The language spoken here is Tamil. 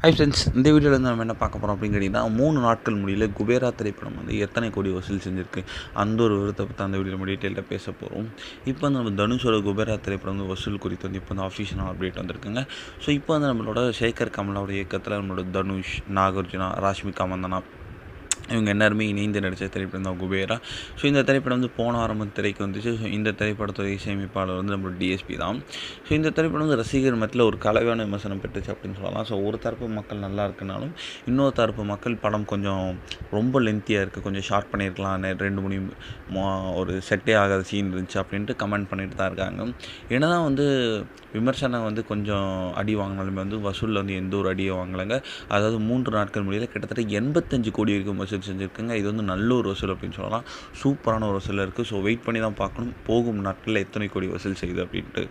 ஹை ஃப்ரெண்ட்ஸ், இந்த வீடியோவில் நம்ம என்ன பார்க்க போகிறோம் அப்படின்னு கேட்டிங்கன்னா, 3 நாட்கள் முடியல குபேரா திரைப்படம் எத்தனை கோடி வசூல் செஞ்சுருக்கு அந்த ஒரு விவரத்தை பற்றி அந்த வீடியோ நம்ம டீட்டெயிலாக பேச போகிறோம். இப்போ நம்ம தனுஷோட குபேரா திரைப்படம் வசூல் குறித்து இப்போ ஆஃபீஷியலாக அப்டேட் வந்திருக்குங்க. ஸோ இப்போ நம்மளோட சேகர் கமலாவோட இயக்கத்தில் நம்மளோட தனுஷ், நாகார்ஜுனா, ராஷ்மிகா மந்தனா இவங்க எல்லாருமே இணைந்து நடித்த திரைப்படம் தான் குபேரா. ஸோ இந்த திரைப்படம் போன வாரம் திரைக்கு வந்துச்சு. ஸோ இந்த திரைப்படத்தோட இசையமைப்பாளர் நம்மளோட டிஎஸ்பி தான். ஸோ இந்த திரைப்படம் ரசிகர் மத்தியில் ஒரு கலவையான விமர்சனம் பெற்றுச்சு அப்படின்னு சொல்லலாம். ஸோ ஒரு தரப்பு மக்கள் நல்லா இருக்குனாலும் இன்னொரு தரப்பு மக்கள் படம் கொஞ்சம் ரொம்ப லென்த்தியாக இருக்குது, கொஞ்சம் ஷார்ட் பண்ணியிருக்கலாம், 2 மணி ஒரு செட்டே ஆகாத சீன் இருந்துச்சு அப்படின்ட்டு கமெண்ட் பண்ணிட்டு தான் இருக்காங்க. ஏன்னா தான் விமர்சனம் கொஞ்சம் அடி வாங்கினாலுமே வசூலில் எந்த ஒரு அடியை வாங்கலைங்க. அதாவது 3 நாட்கள் முடியல கிட்டத்தட்ட 85 கோடி வரைக்கும் வசூல் செஞ்சுருக்குங்க. இது நல்ல ஒரு வசூல் அப்படின்னு சொல்லலாம். சூப்பரான ஒரு வசூல் இருக்குது. ஸோ வெயிட் பண்ணி தான் பார்க்கணும் போகும் நாட்களில் எத்தனை கோடி வசூல் செய்யுது அப்படின்ட்டு.